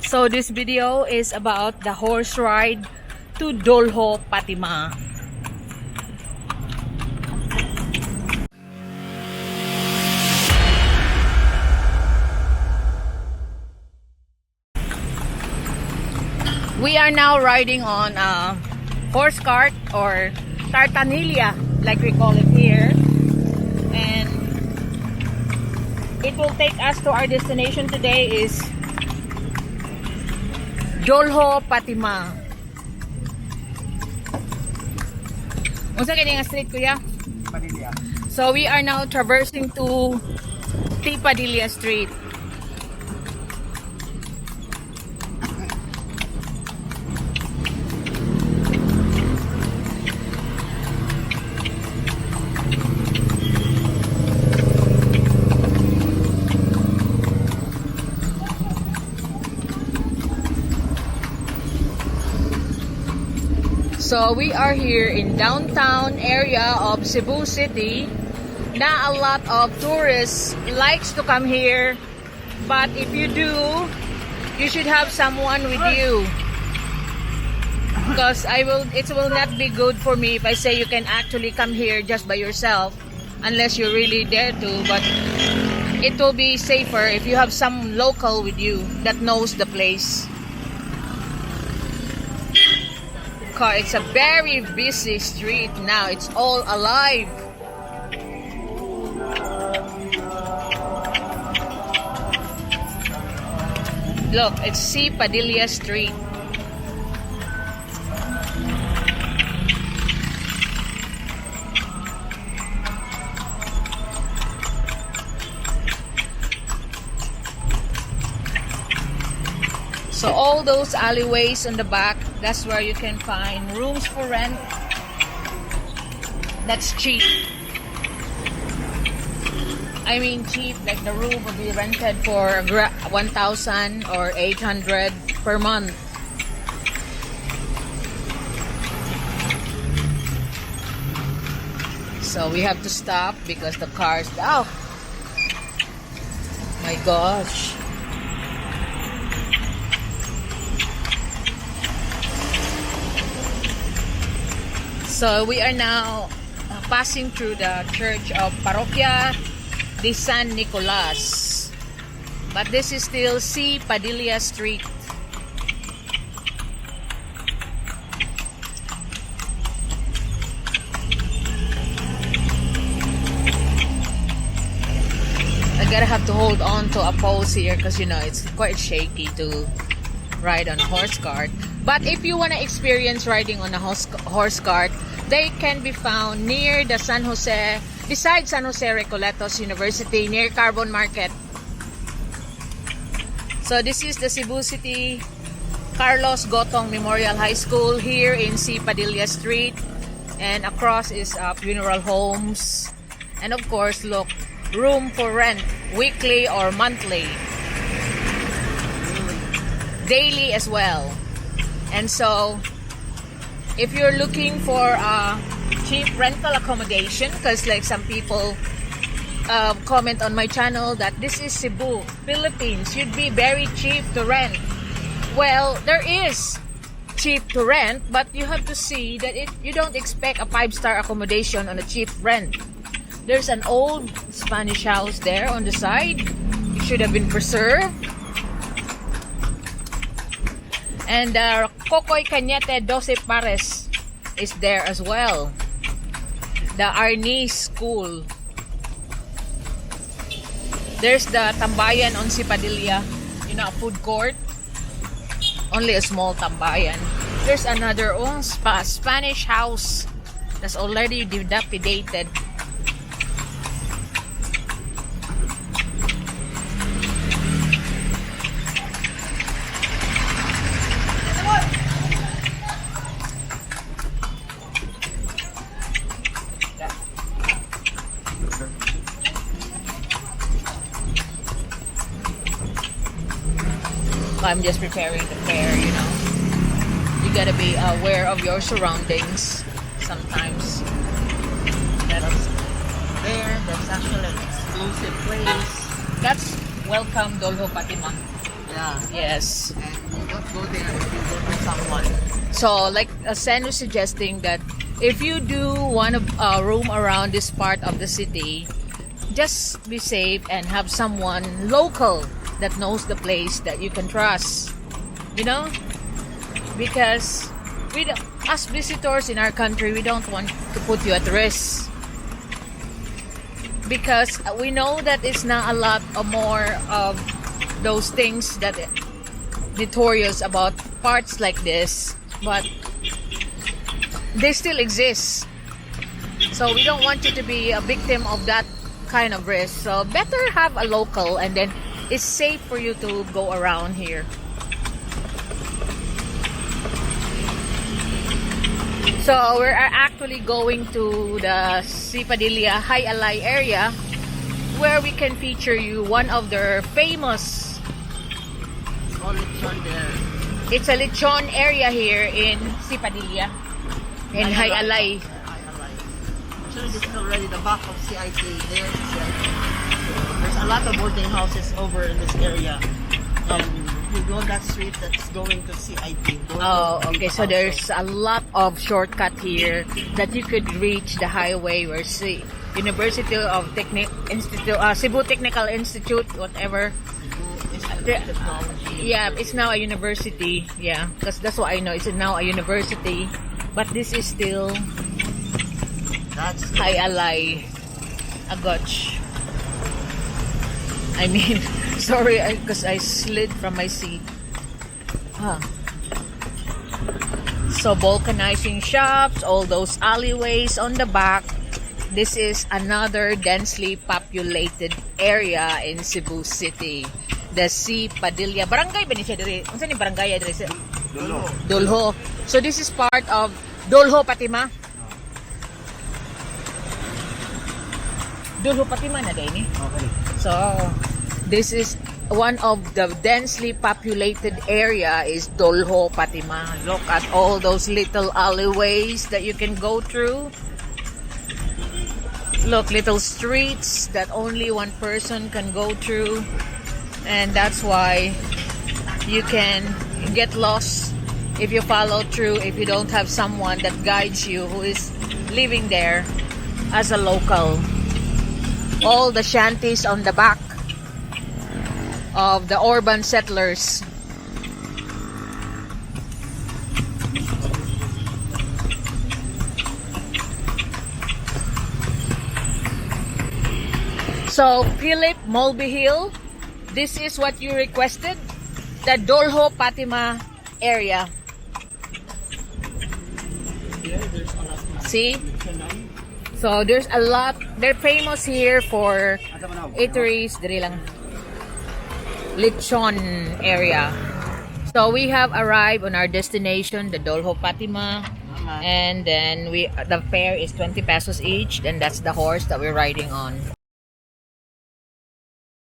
So this video is about the horse ride to Dolho, Patima. We are now riding on a horse cart or Tartanilla, like we call it here. And it will take us to our destination today is Dolho, Patima. Unsa kini nga street, kuya? Padilla. So we are now traversing to T. Padilla Street. So we are here in downtown area of Cebu City. Na a lot of tourists likes to come here, but if you do, you should have someone with you. Because it will not be good for me if I say you can actually come here just by yourself, unless you really dare to. But it will be safer if you have some local with you that knows the place. It's a very busy street now. It's all alive. Look, it's C. Padilla Street. So all those alleyways on the back, that's where you can find rooms for rent that's cheap. I mean cheap, like the room will be rented for 1,000 or 800 per month. So we have to stop because the cars, oh my gosh. So we are now passing through the church of Parroquia de San Nicolas. But this is still C. Padilla Street. I gotta have to hold on to a pose here because you know it's quite shaky to ride on a horse cart. But if you want to experience riding on a horse cart, they can be found near the San Jose, beside San Jose Recoletos University, near Carbon Market. So this is the Cebu City Carlos Gotong Memorial High School here in C. Padilla Street. And across is funeral homes. And of course, look, room for rent, weekly or monthly. Daily as well. And so if you're looking for a cheap rental accommodation, because like some people comment on my channel that this is Cebu, Philippines, should be very cheap to rent. Well, there is cheap to rent, but you have to see that you don't expect a 5-star accommodation on a cheap rent. There's an old Spanish house there on the side. It should have been preserved. And Cocoy Cañete 12 Pares is there as well. The Arnis School. There's the Tambayan on Cipadilla, you know, a food court. Only a small Tambayan. There's another Spanish house that's already dilapidated. I'm just preparing the fare, you know. You gotta be aware of your surroundings sometimes. That's there. There's actually an exclusive place. That's Welcome Dolho, Patima. Yeah. Yes. And you don't go there if you don't know someone. So, like Sen was suggesting that if you do want a room around this part of the city, just be safe and have someone local that knows the place that you can trust. You know, because we don't, as visitors in our country, we don't want to put you at risk. Because we know that it's not a lot of more of those things that notorious about parts like this, but they still exist. So we don't want you to be a victim of that kind of risk. So better have a local, and then it's safe for you to go around here. So we're actually going to the Padilla High Alay area, where we can feature you one of their famous. All lechon there. It's a lechon area here in Padilla, in High Alay. Actually, this is already the back of CIT. There's CIT. There's a lot of boarding houses over in this area. You go that street that's going to CIT. Oh, okay. So there's a lot of shortcut here that you could reach the highway where University of Institute, Cebu Technical Institute, whatever. Yeah, it's now a university. Yeah, because that's what I know. It's now a university, but this is still That's High Alay, Agoch. I mean, sorry, because I slid from my seat. So vulcanizing shops, all those alleyways on the back. This is another densely populated area in Cebu City. The Padilla. Barangay ba ni siya diri? Unsa ni barangay diri sa Dolho. So this is part of Dolho Patima. Dolho Patima na din. okay. So this is one of the densely populated area is Dolho Patima. Look at all those little alleyways that you can go through. Look, little streets that only one person can go through. And that's why you can get lost if you follow through, if you don't have someone that guides you who is living there as a local. All the shanties on the back of the urban settlers. So, Philip Mulvihill, this is what you requested, the Dolho Patima area. See? So, there's a lot. They're famous here for eateries. Diri lang. Lechon area. So, we have arrived on our destination, the Dolho Patima. And then the fare is 20 pesos each. And that's the horse that we're riding on.